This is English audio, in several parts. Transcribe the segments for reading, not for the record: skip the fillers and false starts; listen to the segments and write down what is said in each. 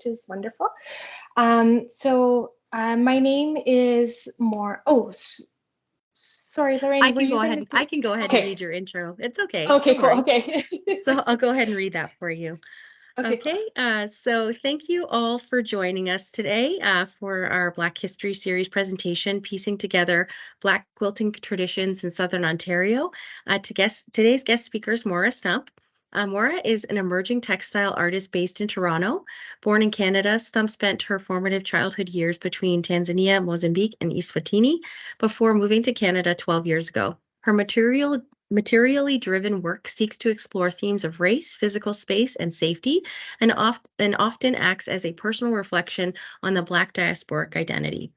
which is wonderful. My name is sorry, Lorraine, I can go ahead. I can go ahead and read your intro. It's okay. Okay, Don't cool. worry. Okay. So I'll go ahead and read that for you. Okay, cool. So thank you all for joining us today for our Black History Series presentation, Piecing Together Black Quilting Traditions in Southern Ontario. Today's guest speaker is Moraa Stump. Moraa is an emerging textile artist based in Toronto. Born in Canada, Stump spent her formative childhood years between Tanzania, Mozambique, and Eswatini before moving to Canada 12 years ago. Her materially driven work seeks to explore themes of race, physical space, and safety, and often acts as a personal reflection on the Black diasporic identity.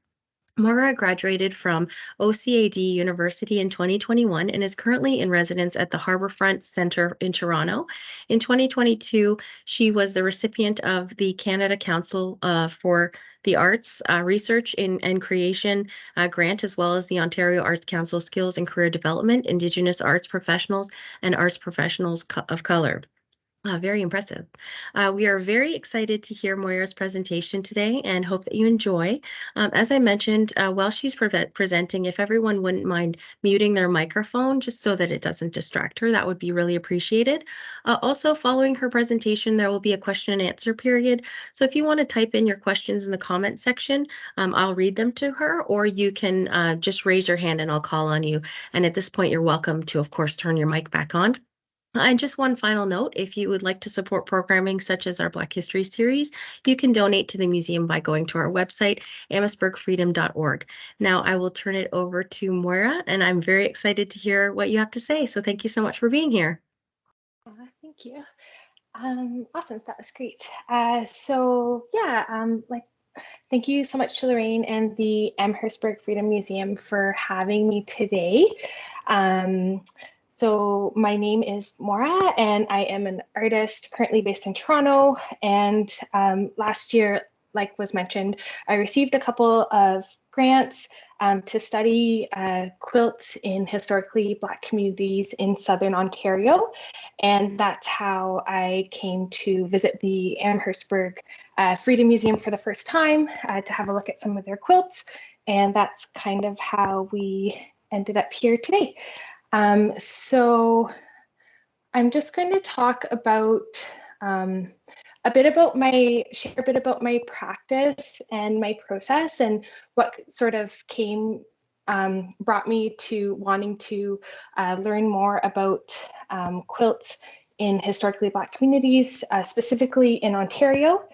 Moraa graduated from OCAD University in 2021 and is currently in residence at the Harbourfront Centre in Toronto. In 2022, she was the recipient of the Canada Council for the Arts Research and Creation grant, as well as the Ontario Arts Council Skills and Career Development, Indigenous Arts Professionals, and Arts Professionals of Color. Very impressive. We are very excited to hear Moraa's presentation today and hope that you enjoy. As I mentioned, while she's presenting, if everyone wouldn't mind muting their microphone just so that it doesn't distract her, that would be really appreciated. Also, following her presentation, there will be a question and answer period. So if you want to type in your questions in the comment section, I'll read them to her, or you can just raise your hand and I'll call on you. And at this point, you're welcome to, of course, turn your mic back on. And just one final note, if you would like to support programming such as our Black History Series, you can donate to the museum by going to our website, amherstburgfreedom.org. Now I will turn it over to Moraa, and I'm very excited to hear what you have to say. So thank you so much for being here. Thank you. Awesome, that was great. Thank you so much to Lorraine and the Amherstburg Freedom Museum for having me today. So my name is Moraa, and I am an artist currently based in Toronto. And last year, like was mentioned, I received a couple of grants to study quilts in historically Black communities in Southern Ontario. And that's how I came to visit the Amherstburg Freedom Museum for the first time to have a look at some of their quilts. And that's kind of how we ended up here today. So I'm just going to talk about share a bit about my practice and my process and what sort of brought me to wanting to learn more about quilts in historically Black communities, specifically in Ontario,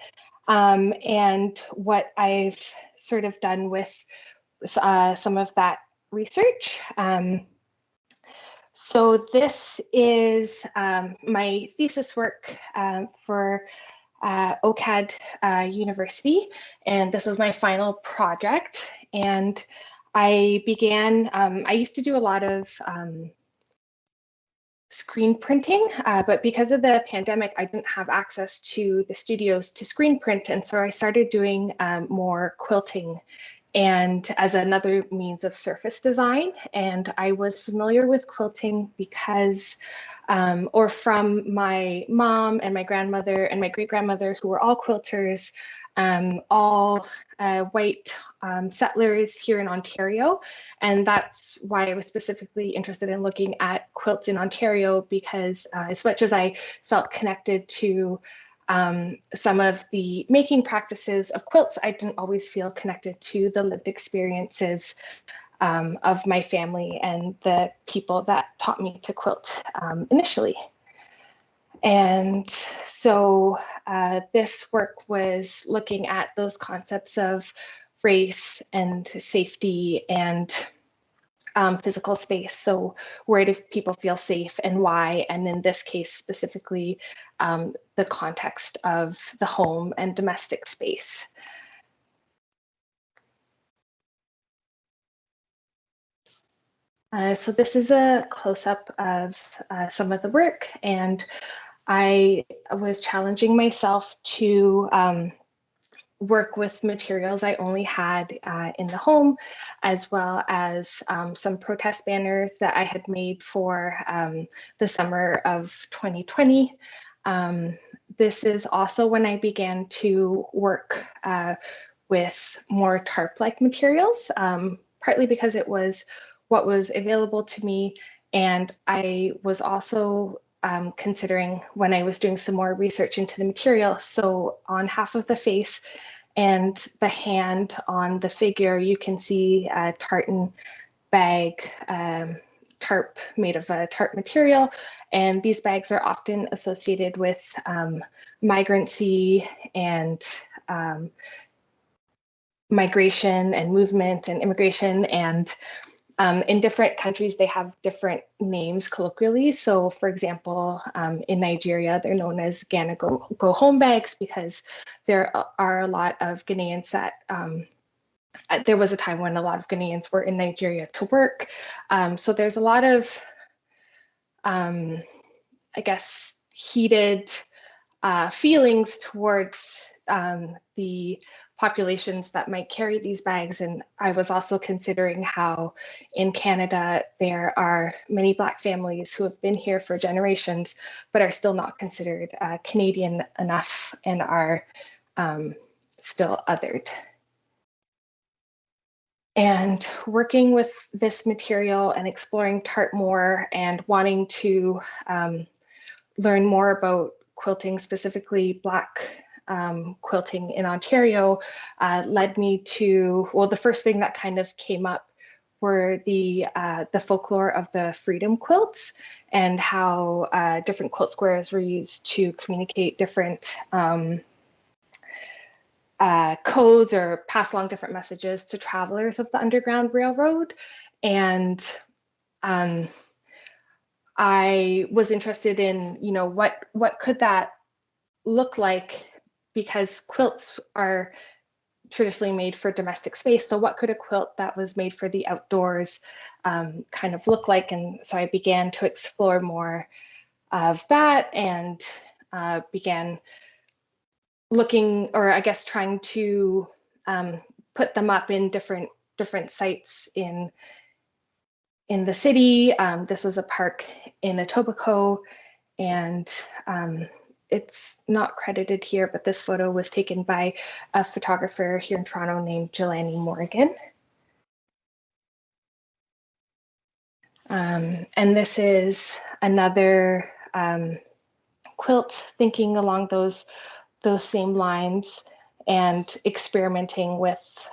and what I've sort of done with some of that research. So this is my thesis work for OCAD University, and this was my final project. And I used to do a lot of screen printing, but because of the pandemic, I didn't have access to the studios to screen print. And so I started doing more quilting and as another means of surface design. And I was familiar with quilting because, or from my mom and my grandmother and my great-grandmother, who were all quilters, all white settlers here in Ontario. And that's why I was specifically interested in looking at quilts in Ontario, because as much as I felt connected to some of the making practices of quilts, I didn't always feel connected to the lived experiences of my family and the people that taught me to quilt initially. And so this work was looking at those concepts of race and safety and physical space. So where do people feel safe and why? And in this case, specifically, the context of the home and domestic space. So this is a close-up of some of the work, and I was challenging myself to work with materials I only had in the home, as well as some protest banners that I had made for the summer of 2020. this is also when I began to work with more tarp-like materials, partly because it was what was available to me. And I was also considering, when I was doing some more research into the material, so on half of the face and the hand on the figure, you can see a tartan bag, tarp made of a tarp material. And these bags are often associated with migrancy and migration and movement and immigration. And in different countries, they have different names colloquially. So for example, in Nigeria, they're known as Ghana go home bags, because there are a lot of Ghanaians that there was a time when a lot of Ghanaians were in Nigeria to work. So there's a lot of, I guess, heated feelings towards the populations that might carry these bags. And I was also considering how in Canada, there are many Black families who have been here for generations, but are still not considered Canadian enough and are still othered. And working with this material and exploring tarp more and wanting to learn more about quilting, specifically Black quilting in Ontario, led me to, well, the first thing that kind of came up were the folklore of the freedom quilts, and how different quilt squares were used to communicate different codes or pass along different messages to travelers of the Underground Railroad. And I was interested in, what could that look like, because quilts are traditionally made for domestic space. So what could a quilt that was made for the outdoors kind of look like? And so I began to explore more of that, and began looking, or I guess trying to put them up in different sites in the city. This was a park in Etobicoke, and it's not credited here, but this photo was taken by a photographer here in Toronto named Jelani Morgan. And this is another quilt thinking along those same lines, and experimenting with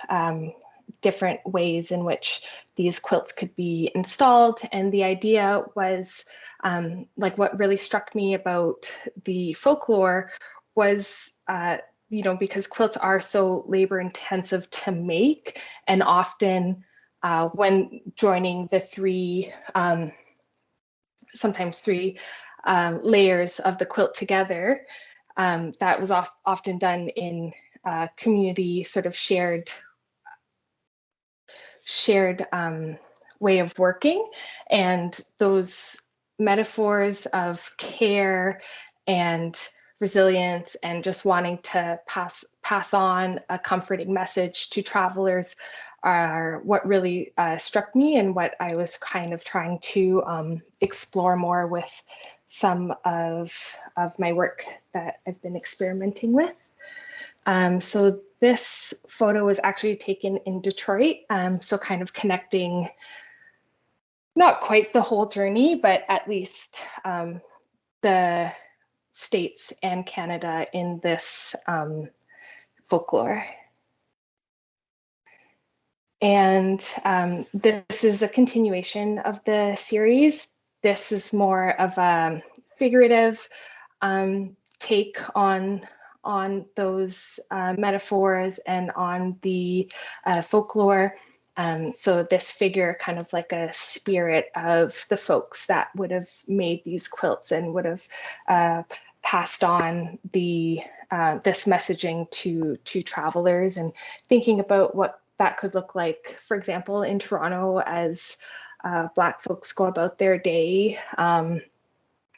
different ways in which these quilts could be installed. And the idea was, like, what really struck me about the folklore was, because quilts are so labor intensive to make, and often when joining the sometimes three layers of the quilt together, that was often done in community sort of shared way of working. And those metaphors of care and resilience and just wanting to pass on a comforting message to travelers are what really struck me, and what I was kind of trying to explore more with some of my work that I've been experimenting with. So this photo was actually taken in Detroit, so kind of connecting not quite the whole journey, but at least the States and Canada in this folklore. And this is a continuation of the series. This is more of a figurative take on those metaphors and on the folklore. So this figure, kind of like a spirit of the folks that would have made these quilts and would have passed on this messaging to travelers, and thinking about what that could look like, for example, in Toronto, as Black folks go about their day.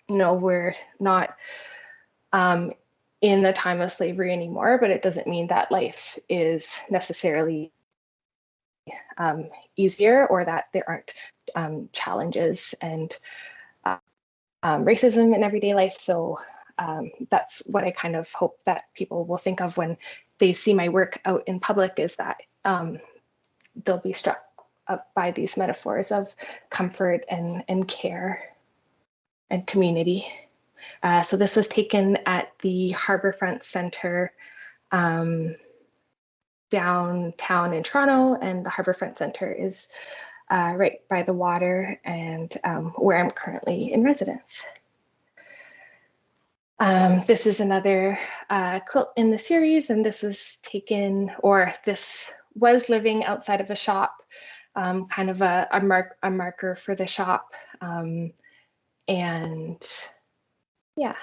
We're not in the time of slavery anymore, but it doesn't mean that life is necessarily easier, or that there aren't challenges and racism in everyday life. So that's what I kind of hope that people will think of when they see my work out in public, is that they'll be struck up by these metaphors of comfort and care and community. So this was taken at the Harbourfront Centre downtown in Toronto, and the Harbourfront Centre is right by the water, and where I'm currently in residence. This is another quilt in the series, and this was taken, or this was living outside of a shop, kind of a marker for the shop. And yeah.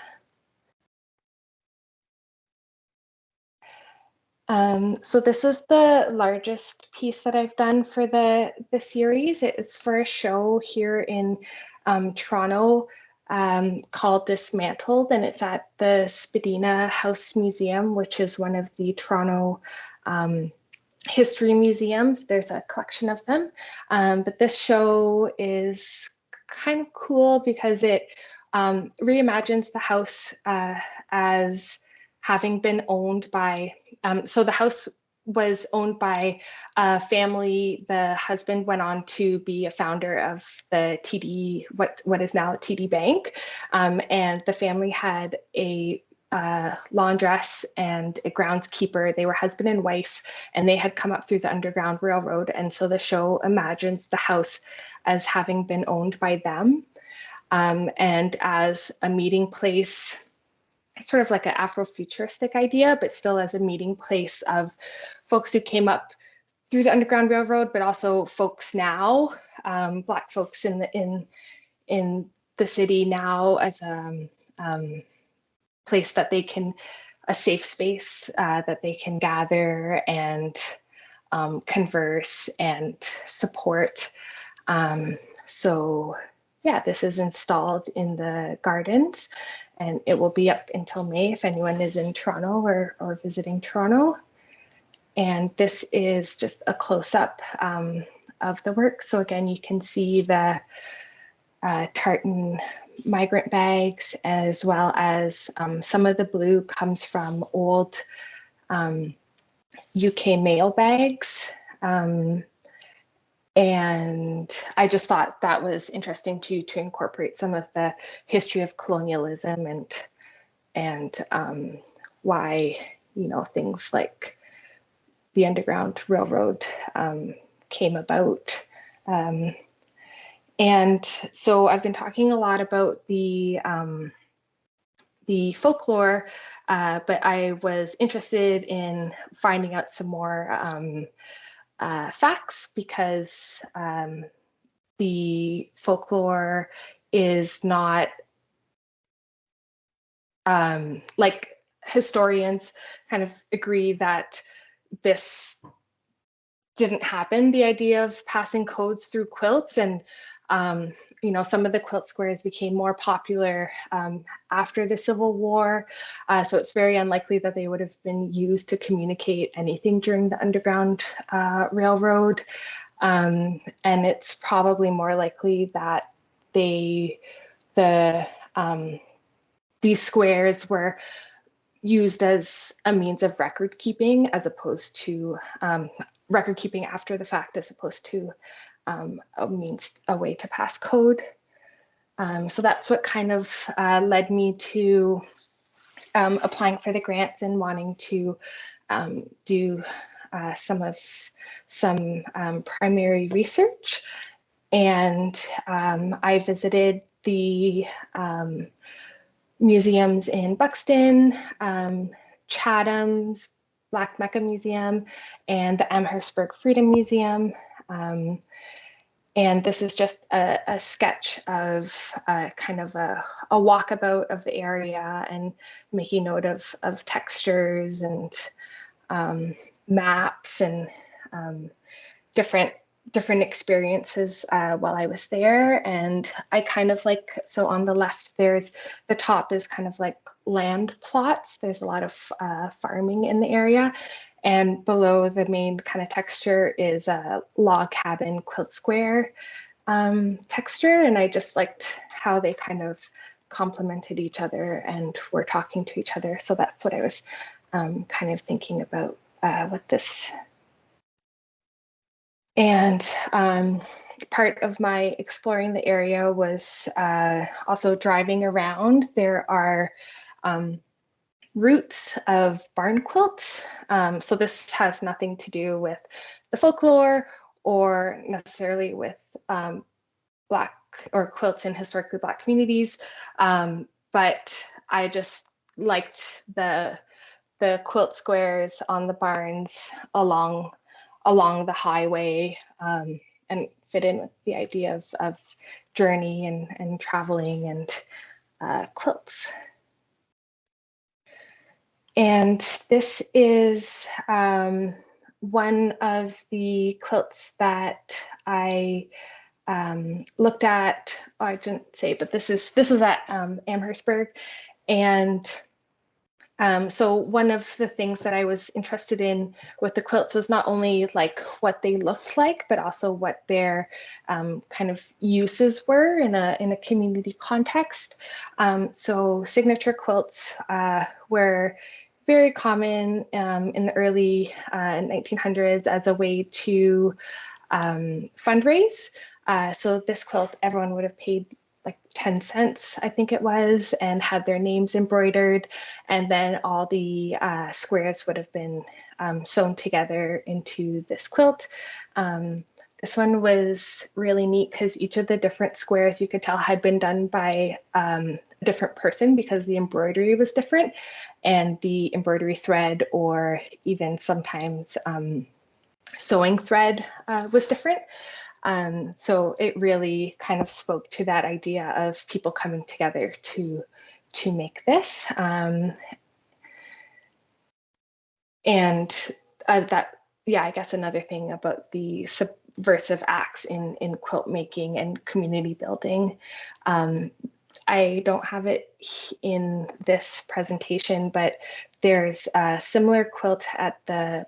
So this is the largest piece that I've done for the series. It's for a show here in Toronto called Dismantled, and it's at the Spadina House Museum, which is one of the Toronto history museums. There's a collection of them, but this show is kind of cool because it reimagines the house as having been owned by, so the house was owned by a family. The husband went on to be a founder of the TD, what is now TD Bank, and the family had a laundress and a groundskeeper. They were husband and wife, and they had come up through the Underground Railroad. And so the show imagines the house as having been owned by them, and as a meeting place, sort of like an Afrofuturistic idea, but still as a meeting place of folks who came up through the Underground Railroad, but also folks now, Black folks in the city now, as a place that they can, a safe space that they can gather and converse and support. So yeah, this is installed in the gardens, and it will be up until May if anyone is in Toronto or visiting Toronto. And this is just a close-up of the work. So again, you can see the tartan migrant bags, as well as some of the blue comes from old UK mail bags. And I just thought that was interesting to incorporate some of the history of colonialism and why, you know, things like the Underground Railroad came about. And so I've been talking a lot about the folklore, but I was interested in finding out some more facts, because the folklore is not, like, historians kind of agree that this didn't happen, the idea of passing codes through quilts. And you know, some of the quilt squares became more popular after the Civil War, so it's very unlikely that they would have been used to communicate anything during the Underground Railroad, and it's probably more likely that these squares were used as a means of record keeping, as opposed to record keeping after the fact, as opposed to a way to pass code. So that's what kind of led me to applying for the grants and wanting to do some primary research. And I visited the museums in Buxton, Chatham's Black Mecca Museum, and the Amherstburg Freedom Museum. And this is just a sketch of kind of a walkabout of the area, and making note of textures and maps and different experiences while I was there. And I kind of like, so on the left, the top is kind of like land plots. There's a lot of farming in the area. And below the main kind of texture is a log cabin quilt square texture. And I just liked how they kind of complemented each other and were talking to each other. So that's what I was kind of thinking about with this. And part of my exploring the area was also driving around. There are roots of barn quilts. So this has nothing to do with the folklore or necessarily with Black or quilts in historically Black communities. But I just liked the quilt squares on the barns along the highway, and fit in with the idea of journey and traveling and quilts. And this is one of the quilts that I looked at. Oh, I didn't say, but this was at Amherstburg, and so one of the things that I was interested in with the quilts was not only like what they looked like, but also what their kind of uses were in a community context. So signature quilts were very common in the early 1900s as a way to fundraise. So this quilt, everyone would have paid like 10 cents, I think it was, and had their names embroidered. And then all the squares would have been sewn together into this quilt. This one was really neat because each of the different squares you could tell had been done by a different person because the embroidery was different, and the embroidery thread, or even sometimes sewing thread, was different. So it really kind of spoke to that idea of people coming together to make this. And that, yeah, I guess another thing about the subversive acts in quilt making and community building. I don't have it in this presentation, but there's a similar quilt at the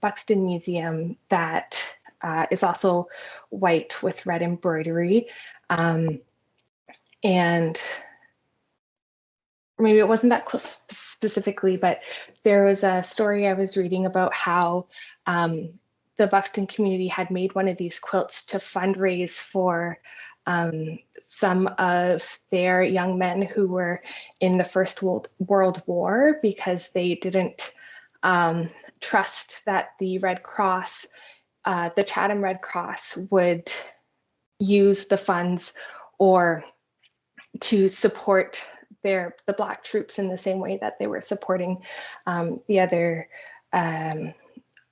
Buxton Museum that is also white with red embroidery. And maybe it wasn't that quilt specifically, but there was a story I was reading about how the Buxton community had made one of these quilts to fundraise for some of their young men who were in the First World War, because they didn't trust that the Red Cross, the Chatham Red Cross, would use the funds or to support the Black troops in the same way that they were supporting the other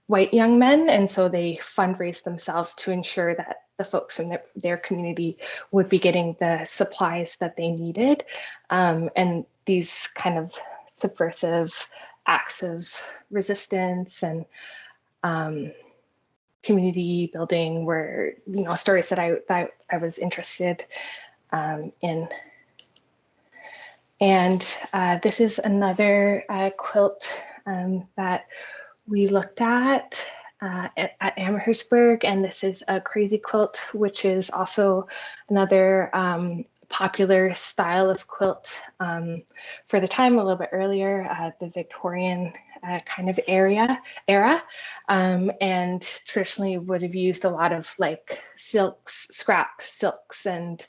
white young men. And so they fundraised themselves to ensure that the folks from their community would be getting the supplies that they needed. And these kind of subversive acts of resistance and community building were, stories that I was interested in. And this is another quilt that we looked at Amherstburg, and this is a crazy quilt, which is also another popular style of quilt for the time, a little bit earlier, the Victorian kind of era, and traditionally would have used a lot of like silks, scrap silks, and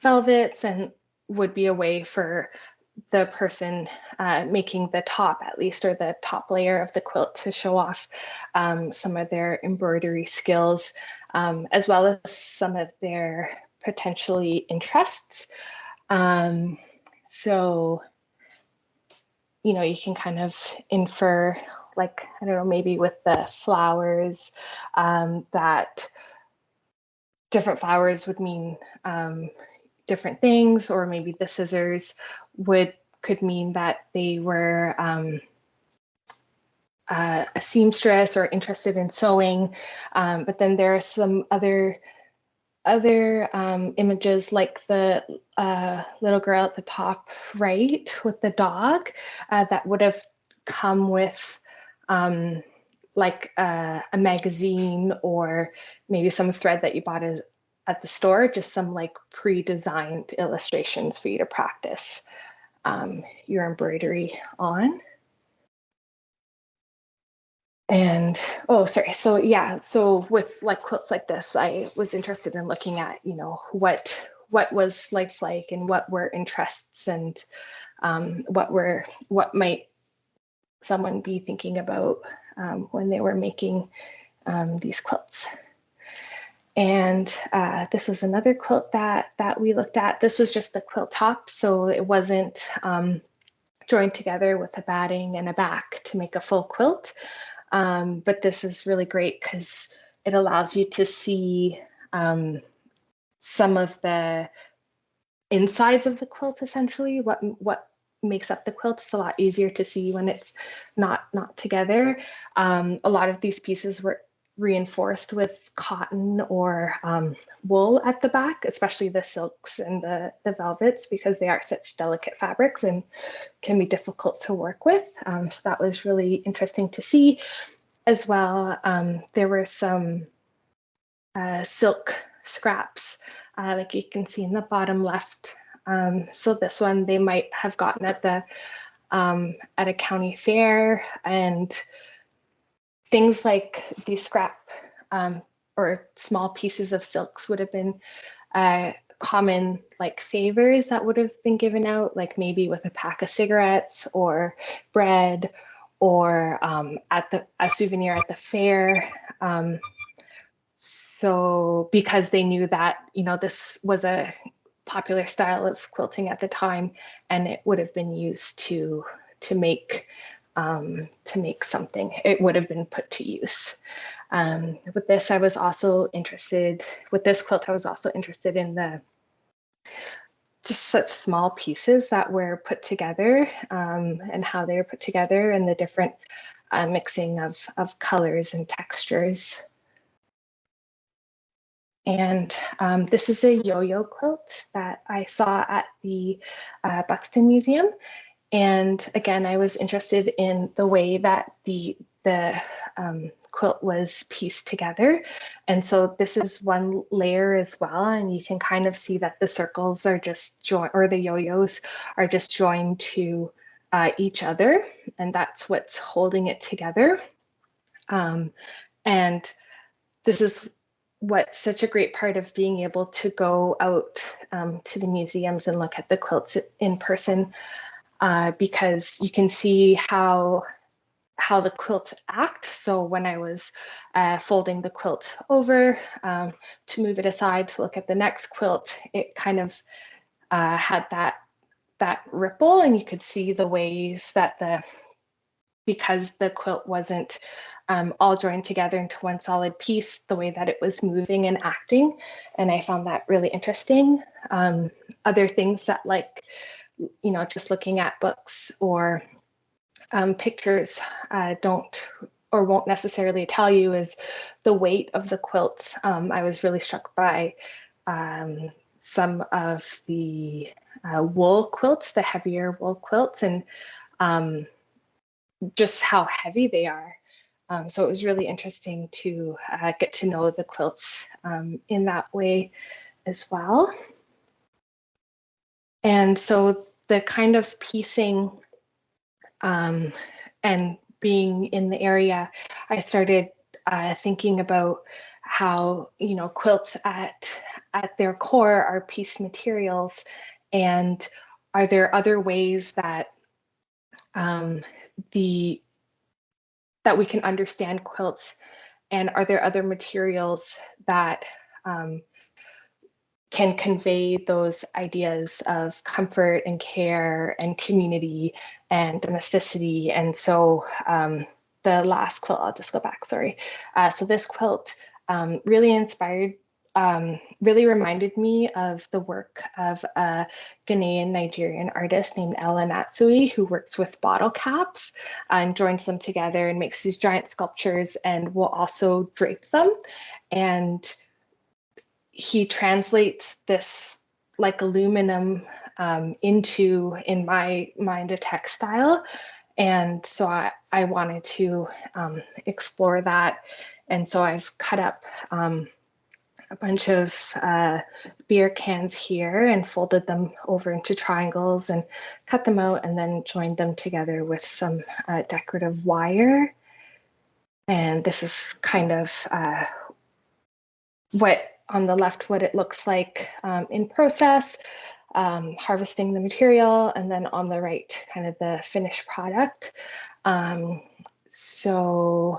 velvets, and would be a way for the person making the top, at least, or the top layer of the quilt, to show off some of their embroidery skills, as well as some of their potentially interests. So, you can kind of infer, like, I don't know, maybe with the flowers, that different flowers would mean different things, or maybe the scissors could mean that they were a seamstress or interested in sewing. But then there are some other images, like the little girl at the top right with the dog, that would have come with like a magazine, or maybe some thread that you bought at the store, just some like pre-designed illustrations for you to practice your embroidery on. And oh, sorry. So yeah, so with like quilts like this, I was interested in looking at, you know, what was life like and what were interests and what might someone be thinking about when they were making these quilts. And this was another quilt that we looked at. This was just the quilt top, so it wasn't joined together with a batting and a back to make a full quilt. But this is really great because it allows you to see some of the insides of the quilt, essentially, what makes up the quilt. It's a lot easier to see when it's not together. A lot of these pieces were reinforced with cotton or wool at the back, especially the silks and the velvets, because they are such delicate fabrics and can be difficult to work with. So that was really interesting to see. As well, there were some silk scraps, like you can see in the bottom left. So this one they might have gotten at the at a county fair, and things like these scrap or small pieces of silks would have been common like favors that would have been given out, like maybe with a pack of cigarettes or bread, or at a souvenir at the fair. So because they knew that, you know, this was a popular style of quilting at the time, and it would have been used to make something. It would have been put to use. With this, I was also interested. With this quilt, I was also interested in the just such small pieces that were put together and how they were put together, and the different mixing of colors and textures. And this is a yo-yo quilt that I saw at the Buxton Museum. And again, I was interested in the way that the quilt was pieced together. And so this is one layer as well. And you can kind of see that the circles are just joined, or the yo-yos are just joined to each other. And that's what's holding it together. And this is what's such a great part of being able to go out to the museums and look at the quilts in person, because you can see how the quilts act. So when I was folding the quilt over to move it aside to look at the next quilt, it kind of had that ripple, and you could see the ways that because the quilt wasn't all joined together into one solid piece, the way that it was moving and acting. And I found that really interesting. Other things that, like, you know, just looking at books or pictures don't or won't necessarily tell you is the weight of the quilts. I was really struck by some of the wool quilts, the heavier wool quilts, and just how heavy they are. So it was really interesting to get to know the quilts in that way as well. And so the kind of piecing and being in the area, I started thinking about how, you know, quilts at their core are pieced materials, and are there other ways that that we can understand quilts, and are there other materials that can convey those ideas of comfort and care and community and domesticity. And so the last quilt, I'll just go back, sorry. So this quilt really inspired, really reminded me of the work of a Ghanaian Nigerian artist named Ella Natsui, who works with bottle caps and joins them together and makes these giant sculptures, and will also drape them. And he translates this like aluminum into, in my mind, a textile. And so I wanted to explore that. And so I've cut up a bunch of beer cans here and folded them over into triangles and cut them out and then joined them together with some decorative wire. And this is kind of what on the left, what it looks like in process, harvesting the material, and then on the right, kind of the finished product. So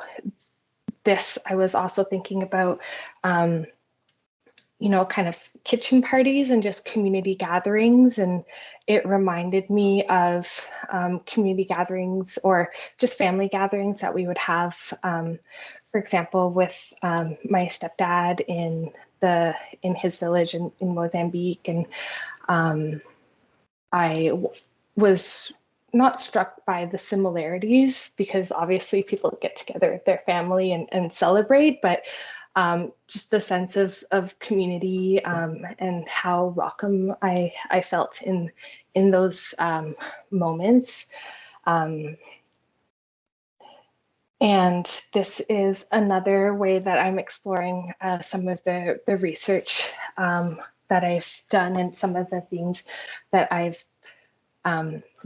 this, I was also thinking about, you know, kind of kitchen parties and just community gatherings. And it reminded me of community gatherings or just family gatherings that we would have, for example, with my stepdad in his village in Mozambique. And I was not struck by the similarities because obviously people get together with their family and celebrate, but just the sense of community and how welcome I felt in those moments. And this is another way that I'm exploring some of the research that I've done and some of the themes that I've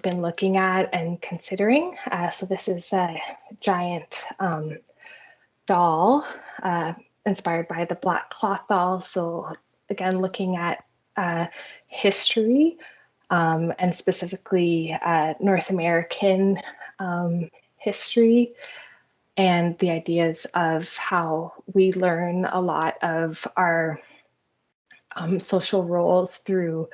been looking at and considering. So this is a giant doll inspired by the black cloth doll. So again, looking at history and specifically North American history and the ideas of how we learn a lot of our social roles through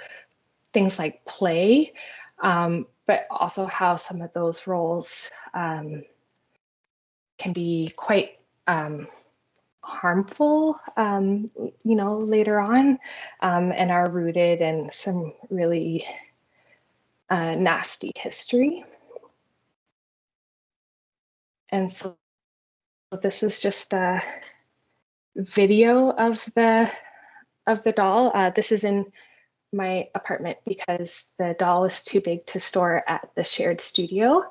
things like play, but also how some of those roles can be quite harmful, you know, later on, and are rooted in some really nasty history. And so this is just a video of the doll. This is in my apartment because the doll is too big to store at the shared studio.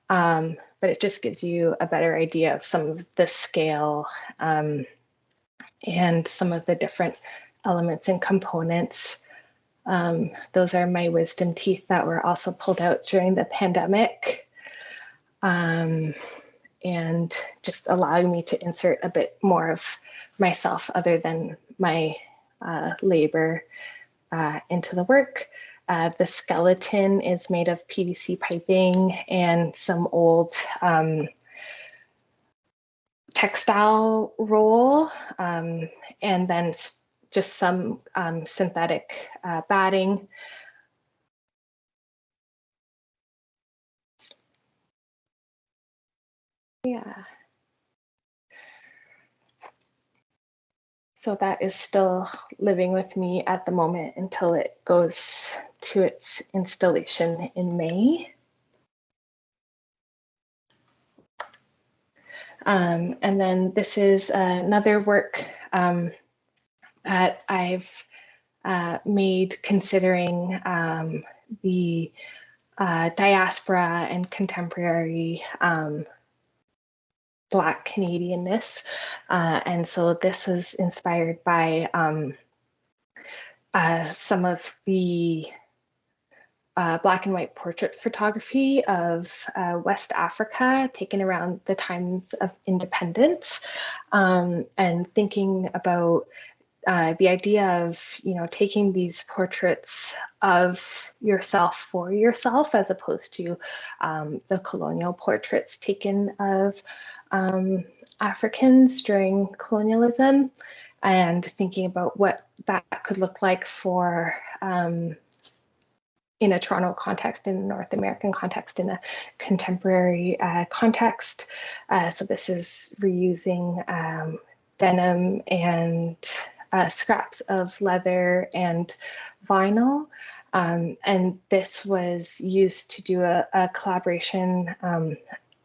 But it just gives you a better idea of some of the scale and some of the different elements and components. Those are my wisdom teeth that were also pulled out during the pandemic. And just allowing me to insert a bit more of myself other than my labor into the work. The skeleton is made of PVC piping and some old textile roll, and then just some synthetic batting. Yeah. So that is still living with me at the moment until it goes to its installation in May. And then this is another work that I've made considering the diaspora and contemporary Black Canadianness. And so this was inspired by some of the black and white portrait photography of West Africa taken around the times of independence, and thinking about the idea of, you know, taking these portraits of yourself for yourself as opposed to the colonial portraits taken of Africans during colonialism, and thinking about what that could look like for in a Toronto context, in a North American context, in a contemporary context. So this is reusing denim and scraps of leather and vinyl. And this was used to do a collaboration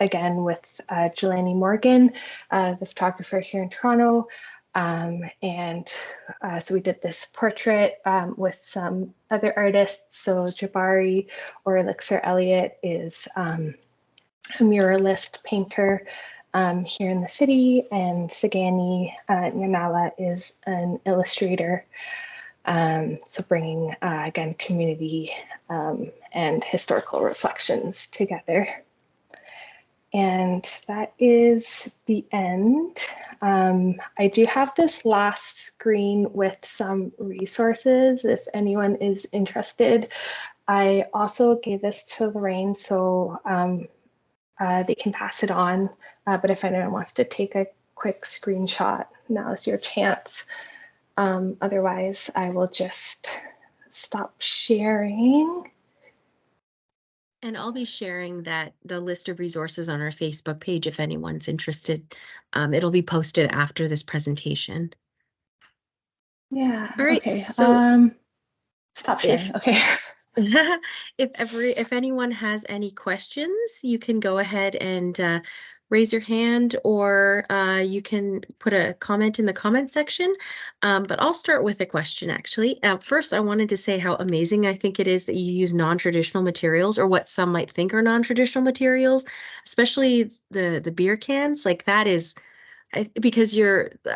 again with Jelani Morgan, the photographer here in Toronto. And so we did this portrait with some other artists. So Jabari or Elixir Elliott is a muralist painter here in the city, and Sagani Nyanala is an illustrator. So bringing, again, community and historical reflections together. And that is the end. I do have this last screen with some resources if anyone is interested. I also gave this to Lorraine, so they can pass it on. But if anyone wants to take a quick screenshot, now is your chance. Otherwise, I will just stop sharing. And I'll be sharing the list of resources on our Facebook page if anyone's interested. It'll be posted after this presentation. Yeah. All right. Okay. So stop sharing. Okay. If anyone has any questions, you can go ahead and raise your hand, or you can put a comment in the comment section. But I'll start with a question, actually. First, I wanted to say how amazing I think it is that you use non-traditional materials, or what some might think are non-traditional materials, especially the beer cans. Like that is because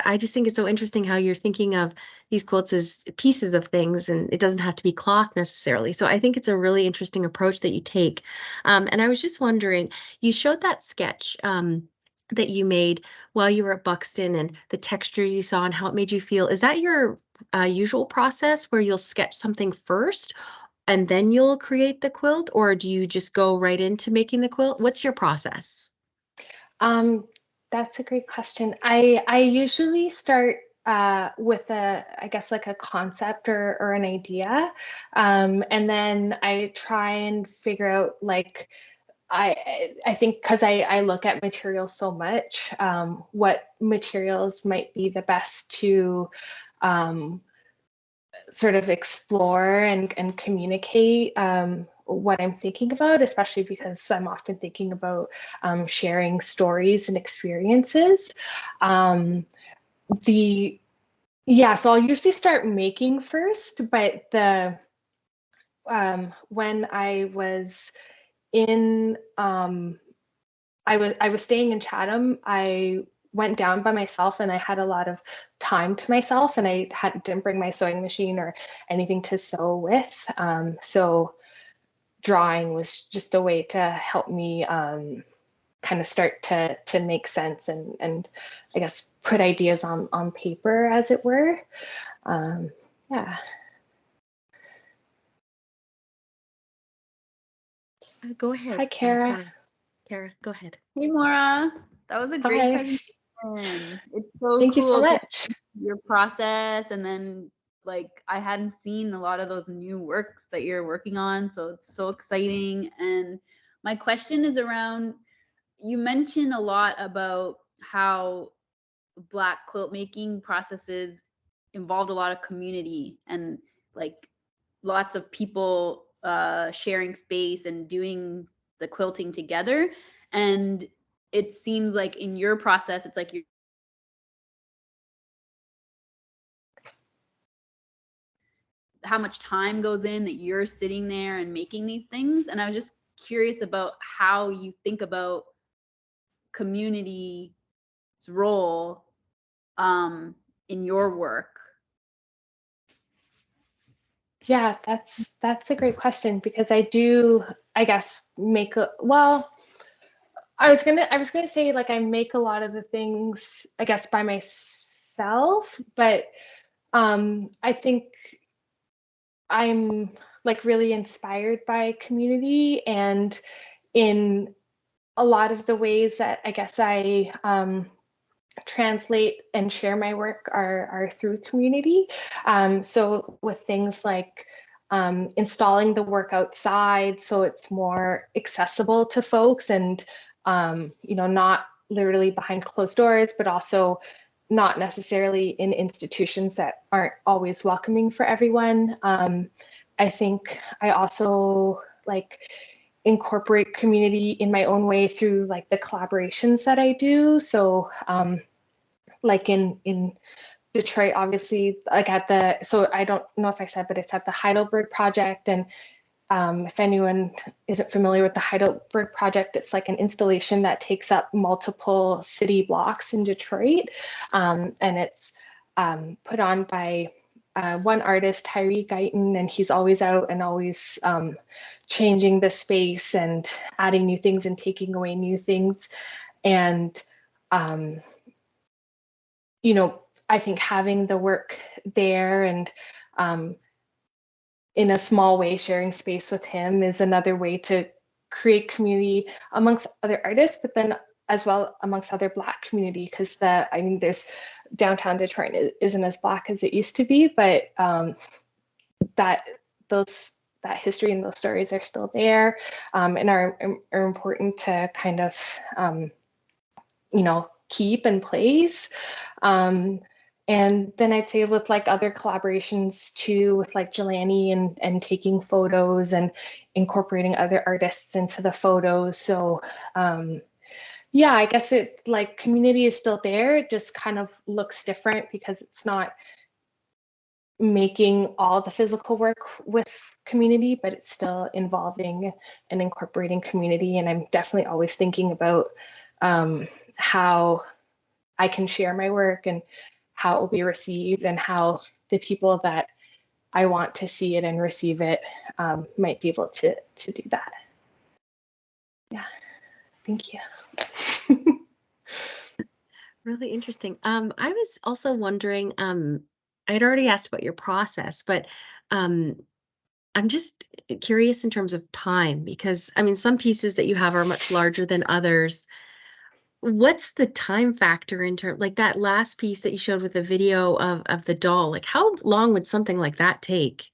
I just think it's so interesting how you're thinking of these quilts as pieces of things, and it doesn't have to be cloth necessarily. So I think it's a really interesting approach that you take. And I was just wondering, you showed that sketch that you made while you were at Buxton, and the texture you saw and how it made you feel. Is that your usual process where you'll sketch something first and then you'll create the quilt, or do you just go right into making the quilt? What's your process? That's a great question. I usually start with I guess like a concept or an idea, and then I try and figure out like I think because I look at materials so much, what materials might be the best to sort of explore and communicate what I'm thinking about, especially because I'm often thinking about sharing stories and experiences. Um, so I'll usually start making first, but when I was in I was staying in Chatham. I went down by myself and I had a lot of time to myself, and didn't bring my sewing machine or anything to sew with. So drawing was just a way to help me kind of start to make sense and I guess put ideas on paper, as it were. Yeah. Go ahead. Hi, Kara. Kara, go ahead. Hey, Moraa. That was a great Hi. presentation. It's so Thank you so cool to much. see your process, and then like I hadn't seen a lot of those new works that you're working on, so it's so exciting. And my question is around, you mentioned a lot about how Black quilt making processes involved a lot of community and like lots of people sharing space and doing the quilting together. And it seems like in your process, it's like how much time goes in that you're sitting there and making these things. And I was just curious about how you think about community's role in your work. Yeah, that's a great question, because I do, I guess, I was gonna say like I make a lot of the things, I guess, by myself, but I think I'm like really inspired by community, and in a lot of the ways that I guess I translate and share my work are through community. So with things like installing the work outside so it's more accessible to folks, and not literally behind closed doors, but also not necessarily in institutions that aren't always welcoming for everyone. I think I also like incorporate community in my own way through like the collaborations that I do. So like in Detroit, obviously, like so I don't know if I said, but it's at the Heidelberg Project, and if anyone isn't familiar with the Heidelberg Project, it's like an installation that takes up multiple city blocks in Detroit. And it's put on by one artist, Tyree Guyton, and he's always out and always changing the space and adding new things and taking away new things. And, you know, I think having the work there and in a small way sharing space with him is another way to create community amongst other artists, but then as well amongst other Black community, because I mean, there's downtown Detroit isn't as Black as it used to be, but that history and those stories are still there, and are important to kind of you know, keep in place. And then I'd say with like other collaborations too, with like Jelani and taking photos and incorporating other artists into the photos. So yeah, I guess it like community is still there. It just kind of looks different because it's not making all the physical work with community, but it's still involving and incorporating community. And I'm definitely always thinking about how I can share my work and how it will be received and how the people that I want to see it and receive it might be able to do that. Yeah, thank you. Really interesting. I was also wondering, I'd already asked about your process, but I'm just curious in terms of time, because I mean, some pieces that you have are much larger than others. What's the time factor in terms, like that last piece that you showed with the video of the doll? Like, how long would something like that take?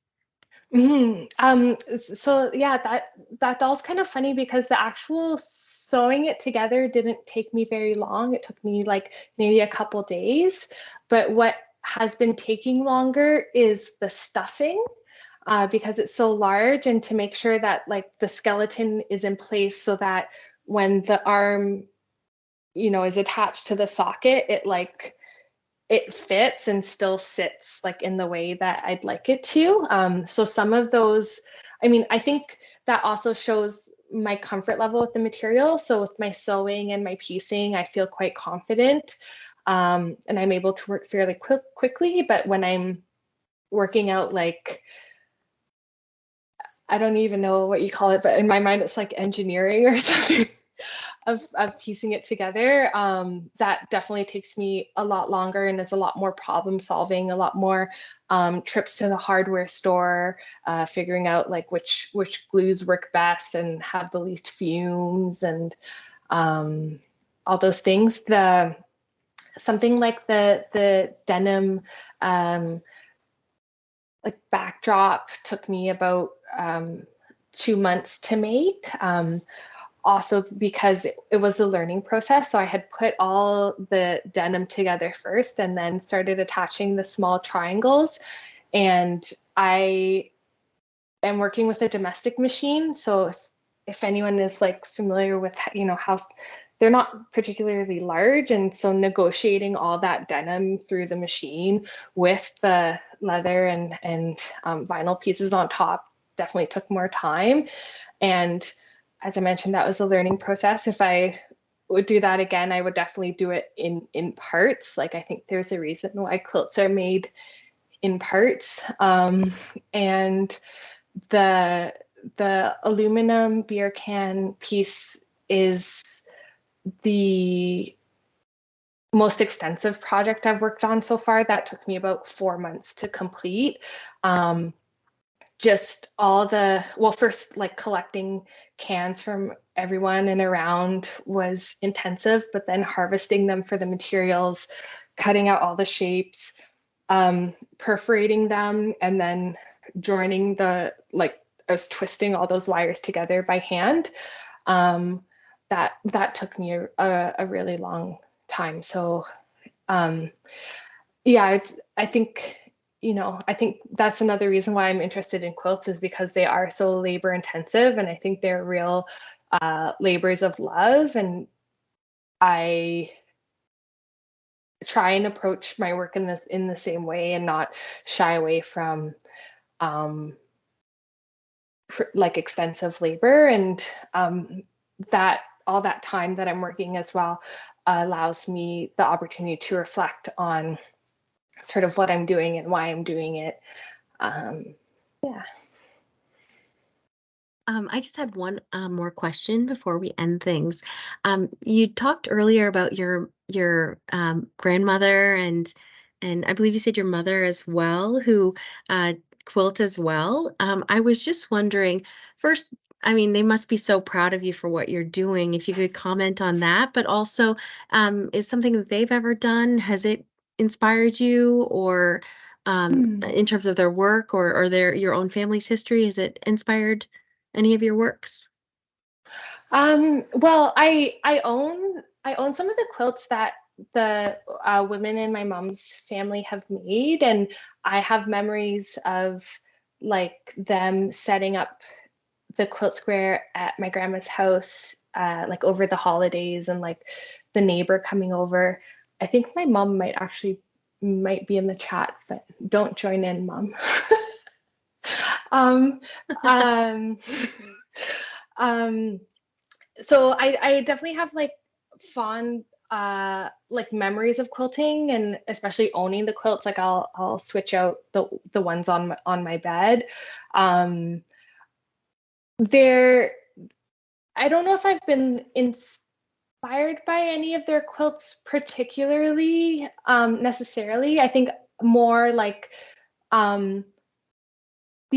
So yeah, that doll's kind of funny because the actual sewing it together didn't take me very long. It took me like maybe a couple days. But what has been taking longer is the stuffing, because it's so large, and to make sure that like the skeleton is in place so that when the arm, you know, is attached to the socket, it fits and still sits like in the way that I'd like it to. So some of those, I mean, I think that also shows my comfort level with the material. So with my sewing and my piecing, I feel quite confident, and I'm able to work fairly quickly. But when I'm working out, like, I don't even know what you call it, but in my mind, it's like engineering or something. Of piecing it together, that definitely takes me a lot longer, and it's a lot more problem solving, a lot more trips to the hardware store, figuring out like which glues work best and have the least fumes, and all those things. Something like the denim like backdrop took me about 2 months to make. Also because it was a learning process. So I had put all the denim together first and then started attaching the small triangles. And I am working with a domestic machine. So if anyone is like familiar with, you know, how they're not particularly large. And so negotiating all that denim through the machine with the leather and vinyl pieces on top definitely took more time. And as I mentioned, that was a learning process. If I would do that again, I would definitely do it in parts. Like, I think there's a reason why quilts are made in parts. And the aluminum beer can piece is the most extensive project I've worked on so far. That took me about 4 months to complete. Just all first, like, collecting cans from everyone and around was intensive, but then harvesting them for the materials, cutting out all the shapes, perforating them, and then joining I was twisting all those wires together by hand. That took me a really long time. So yeah, I think, you know, I think that's another reason why I'm interested in quilts, is because they are so labor intensive, and I think they're real labors of love. And I try and approach my work in the same way and not shy away from like extensive labor, and that all that time that I'm working as well allows me the opportunity to reflect on sort of what I'm doing and why I'm doing it. Yeah. I just had one more question before we end things. You talked earlier about your grandmother and I believe you said your mother as well, who quilt as well. I was just wondering, first, I mean, they must be so proud of you for what you're doing. If you could comment on that, but also, is something that they've ever done, has it inspired you, or in terms of their work or your own family's history, has it inspired any of your works? Well, I own some of the quilts that the women in my mom's family have made, and I have memories of like them setting up the quilt square at my grandma's house, like over the holidays, and like the neighbor coming over. I think my mom might be in the chat, but don't join in, mom. um, um, um, so I definitely have like fond like memories of quilting, and especially owning the quilts. Like I'll switch out the ones on my bed. There, I don't know if I've been inspired by any of their quilts particularly, necessarily. I think more like the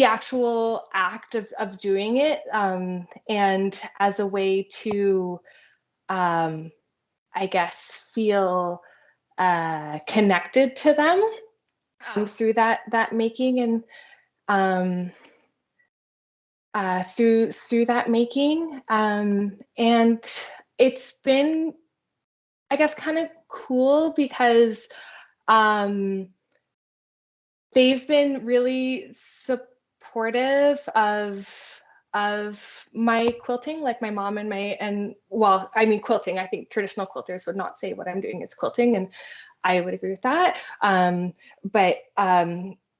actual act of doing it, and as a way to I guess feel connected to them through that making, and through that making, and it's been, I guess, kind of cool because they've been really supportive of my quilting, like my mom and well, I mean quilting. I think traditional quilters would not say what I'm doing is quilting, and I would agree with that. But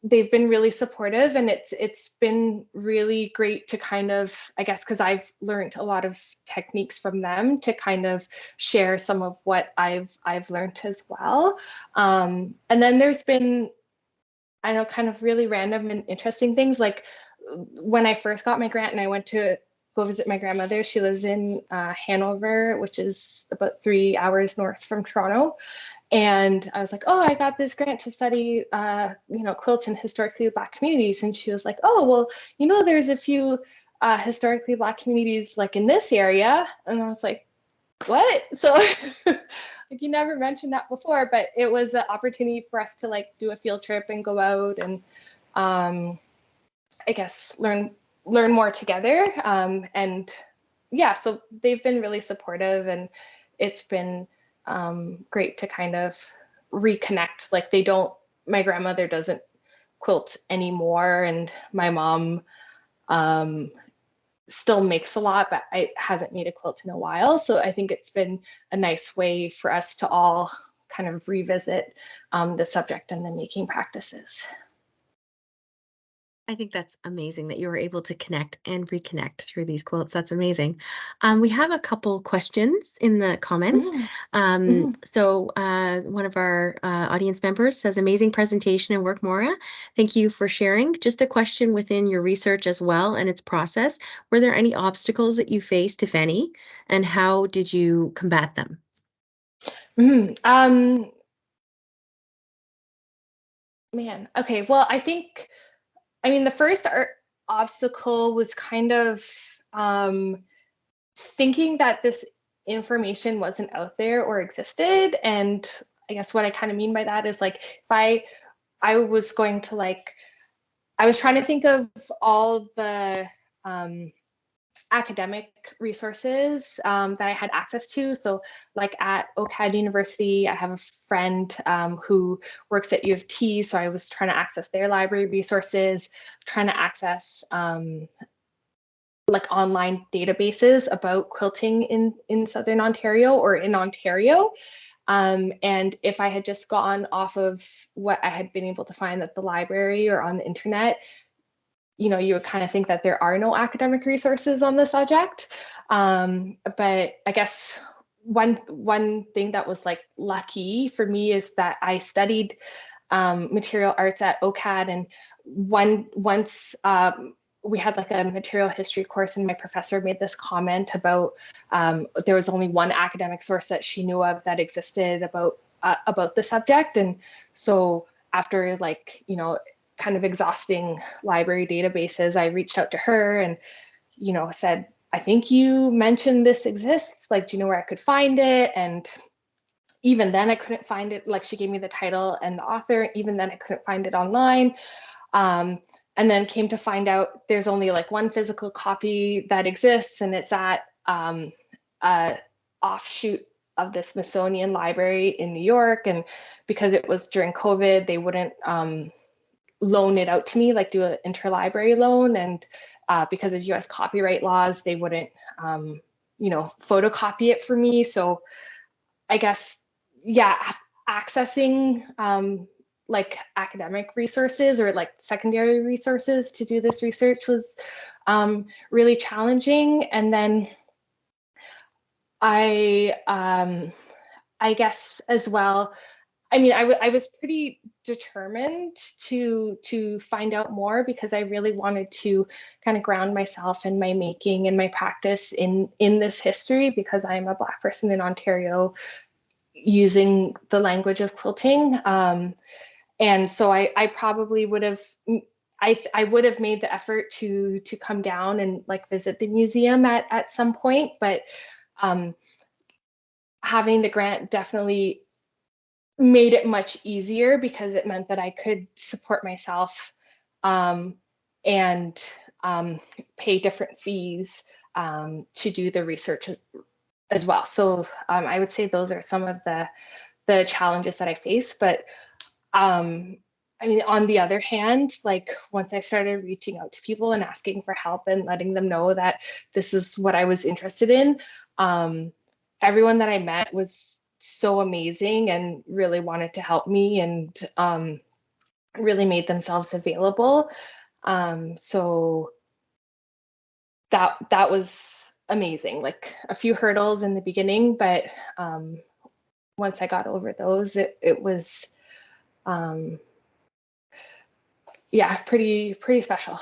they've been really supportive, and it's been really great to kind of, I guess, because I've learned a lot of techniques from them, to kind of share some of what I've learned as well. And then there's been, I know, kind of really random and interesting things. Like when I first got my grant and I went to go visit my grandmother, she lives in Hanover, which is about 3 hours north from Toronto. And I was like, oh, I got this grant to study, quilts in historically Black communities. And she was like, oh, well, there's a few historically Black communities like in this area. And I was like, what? So like, you never mentioned that before, but it was an opportunity for us to like do a field trip and go out and I guess learn more together. And yeah, so they've been really supportive, and it's been great to kind of reconnect. Like my grandmother doesn't quilt anymore, and my mom still makes a lot, but I hasn't made a quilt in a while. So I think it's been a nice way for us to all kind of revisit the subject and the making practices. I think that's amazing that you were able to connect and reconnect through these quilts. That's amazing. We have a couple questions in the comments. So one of our audience members says, amazing presentation and work, Moraa. Thank you for sharing. Just a question within your research as well and its process. Were there any obstacles that you faced, if any, and how did you combat them? Man, okay. Well, I mean, the first obstacle was kind of thinking that this information wasn't out there or existed. And I guess what I kind of mean by that is like, if I was going to like, I was trying to think of all the academic resources that I had access to. So like at OCAD University, I have a friend who works at U of T. So I was trying to access their library resources, trying to access like online databases about quilting in Southern Ontario or in Ontario. And if I had just gone off of what I had been able to find at the library or on the internet, you would kind of think that there are no academic resources on the subject. But I guess one thing that was like lucky for me is that I studied material arts at OCAD, and once we had like a material history course, and my professor made this comment about there was only one academic source that she knew of that existed about the subject. And so after like, kind of exhausting library databases, I reached out to her and, said, I think you mentioned this exists. Like, do you know where I could find it? And even then I couldn't find it. Like, she gave me the title and the author. Even then I couldn't find it online. And then came to find out there's only like one physical copy that exists, and it's at a offshoot of the Smithsonian Library in New York. And because it was during COVID, they wouldn't loan it out to me, like do an interlibrary loan. And because of US copyright laws, they wouldn't, photocopy it for me. So I guess, yeah, accessing like academic resources or like secondary resources to do this research was really challenging. And then I guess as well, I mean, I was pretty determined to find out more, because I really wanted to kind of ground myself in my making and my practice in this history, because I'm a Black person in Ontario using the language of quilting. And so I probably would have, I would have made the effort to come down and like visit the museum at some point, but having the grant definitely made it much easier, because it meant that I could support myself and pay different fees to do the research as well. So I would say those are some of the challenges that I face. But I mean, on the other hand, like once I started reaching out to people and asking for help and letting them know that this is what I was interested in, everyone that I met was so amazing and really wanted to help me, and really made themselves available. So that was amazing. Like a few hurdles in the beginning, but once I got over those, it was yeah, pretty special.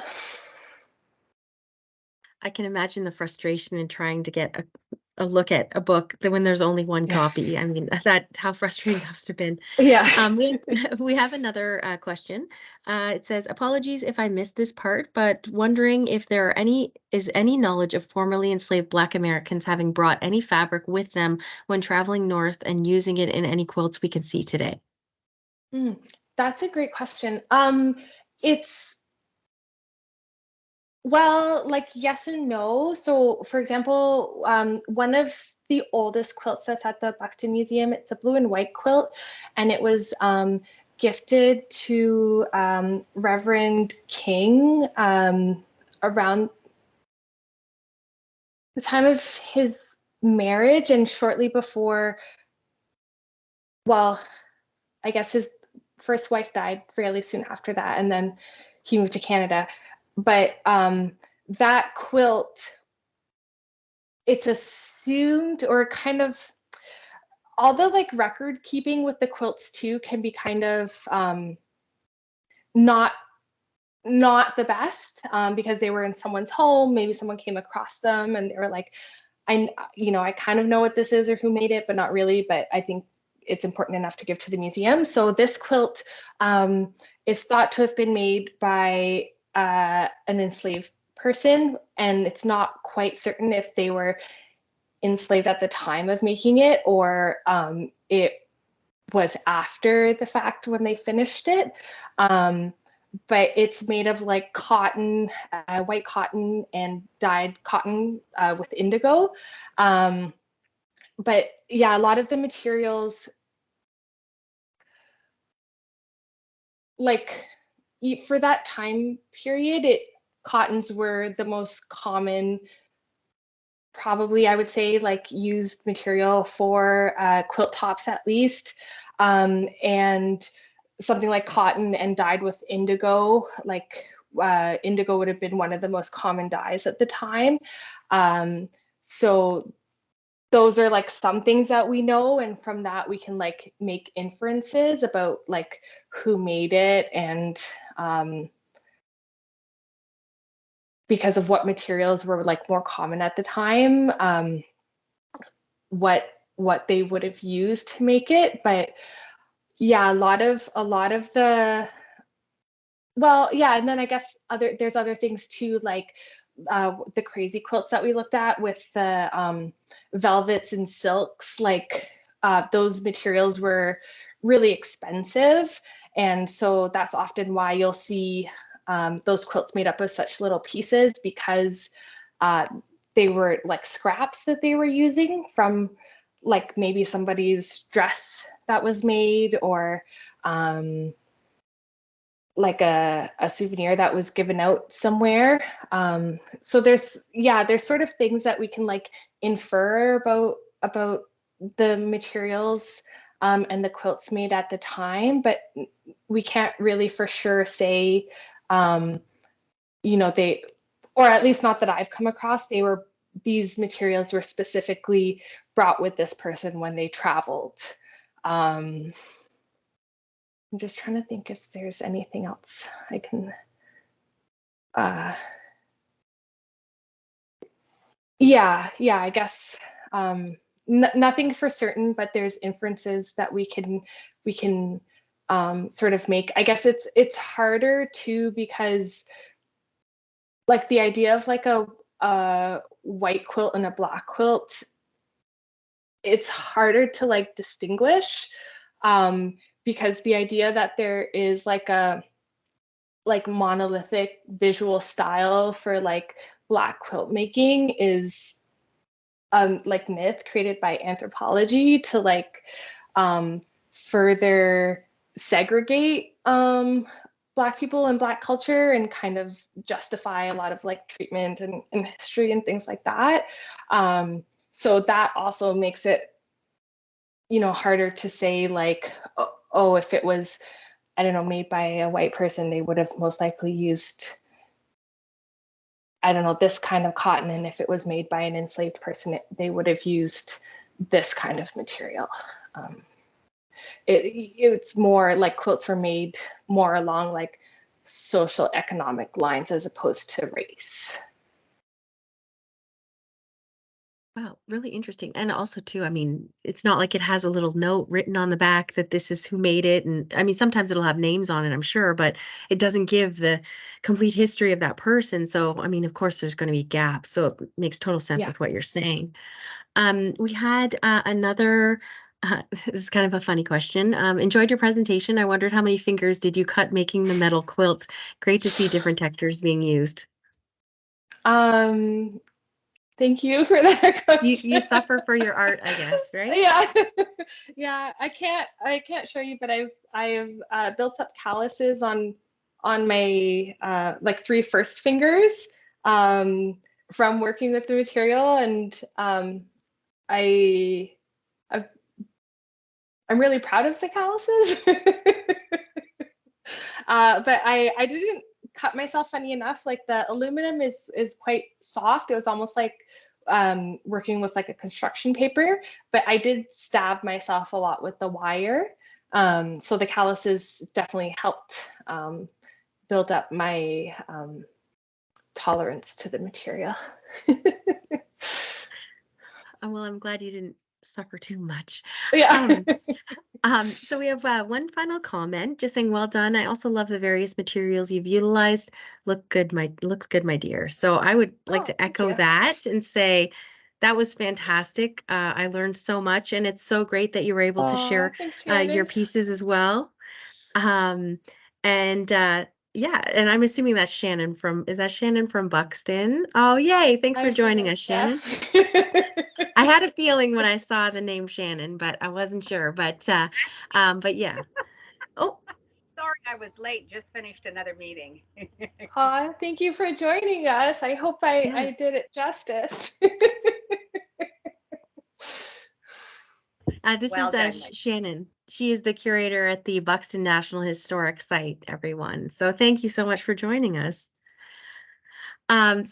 I can imagine the frustration in trying to get a look at a book when there's only one copy. I mean, how frustrating that must have been. Yeah. We have another question. It says, apologies if I missed this part, but wondering if there is any knowledge of formerly enslaved Black Americans having brought any fabric with them when traveling north and using it in any quilts we can see today. That's a great question. It's, well, like yes and no. So for example, one of the oldest quilts that's at the Buxton Museum, it's a blue and white quilt, and it was gifted to Reverend King around the time of his marriage, and shortly before, well, I guess his first wife died fairly soon after that, and then he moved to Canada. But that quilt, it's assumed, or kind of, although like record keeping with the quilts too can be kind of not the best, because they were in someone's home. Maybe someone came across them and they were like, I kind of know what this is or who made it, but not really. But I think it's important enough to give to the museum. So this quilt is thought to have been made by an enslaved person, and it's not quite certain if they were enslaved at the time of making it, or it was after the fact when they finished it. But it's made of like cotton, white cotton, and dyed cotton with indigo. But yeah, a lot of the materials, like for that time period, cottons were the most common, probably I would say, like used material for quilt tops at least. And something like cotton and dyed with indigo, like indigo would have been one of the most common dyes at the time. So those are like some things that we know, and from that we can like make inferences about like who made it, and because of what materials were like more common at the time, what they would have used to make it. But yeah, a lot of the, well, yeah, and then I guess there's other things too, like the crazy quilts that we looked at with the velvets and silks, like those materials were really expensive, and so that's often why you'll see those quilts made up of such little pieces, because they were like scraps that they were using from like maybe somebody's dress that was made, or like a souvenir that was given out somewhere. So there's sort of things that we can like infer about the materials and the quilts made at the time, but we can't really for sure say, they, or at least not that I've come across, these materials were specifically brought with this person when they traveled. I'm just trying to think if there's anything else I can. I guess nothing for certain, but there's inferences that we can sort of make. I guess it's harder too, because like the idea of like a white quilt and a black quilt, it's harder to like distinguish, because the idea that there is like a monolithic visual style for like black quilt making is like myth created by anthropology to like further segregate Black people and Black culture, and kind of justify a lot of like treatment and history and things like that. So that also makes it, harder to say like, oh, if it was, I don't know, made by a white person, they would have most likely used, I don't know, this kind of cotton. And if it was made by an enslaved person, they would have used this kind of material. It's more like quilts were made more along like social economic lines as opposed to race. Wow, really interesting. And also too, I mean, it's not like it has a little note written on the back that this is who made it. And I mean, sometimes it'll have names on it, I'm sure, but it doesn't give the complete history of that person. So, I mean, of course, there's going to be gaps. So it makes total sense with what you're saying. We had another, this is kind of a funny question. Enjoyed your presentation. I wondered how many fingers did you cut making the metal quilts? Great to see different textures being used. Thank you for that question. You suffer for your art, I guess, right? Yeah. Yeah, I can't show you, but I've built up calluses on my like 3 first fingers from working with the material, and I'm really proud of the calluses. But I didn't cut myself, funny enough. Like the aluminum is quite soft. It was almost like working with like a construction paper, but I did stab myself a lot with the wire. So the calluses definitely helped build up my tolerance to the material. Well, I'm glad you didn't suffer too much. Yeah. So we have one final comment, just saying, well done. I also love the various materials you've utilized. Looks good, my dear. So I would like to echo that and say that was fantastic. I learned so much, and it's so great that you were able to share Thanks, your pieces as well. Yeah, and I'm assuming that's Shannon is that Shannon from Buxton? Oh, yay. Thanks for joining us, Shannon. I had a feeling when I saw the name Shannon, but I wasn't sure. But yeah. Oh, sorry I was late. Just finished another meeting. Thank you for joining us. I hope I did it justice. This Well is done, Shannon. She is the curator at the Buxton National Historic Site, everyone. So thank you so much for joining us. And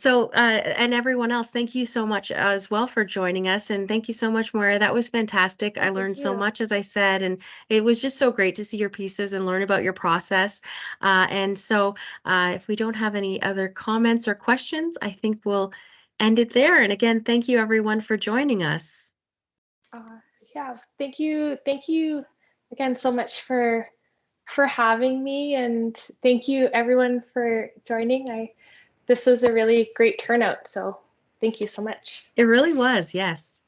everyone else, thank you so much as well for joining us. And thank you so much, Moira. That was fantastic. I learned so much, as I said, and it was just so great to see your pieces and learn about your process. If we don't have any other comments or questions, I think we'll end it there. And again, thank you everyone for joining us. Yeah, thank you again so much for having me, and thank you everyone for joining. This was a really great turnout, so thank you so much. It really was, yes.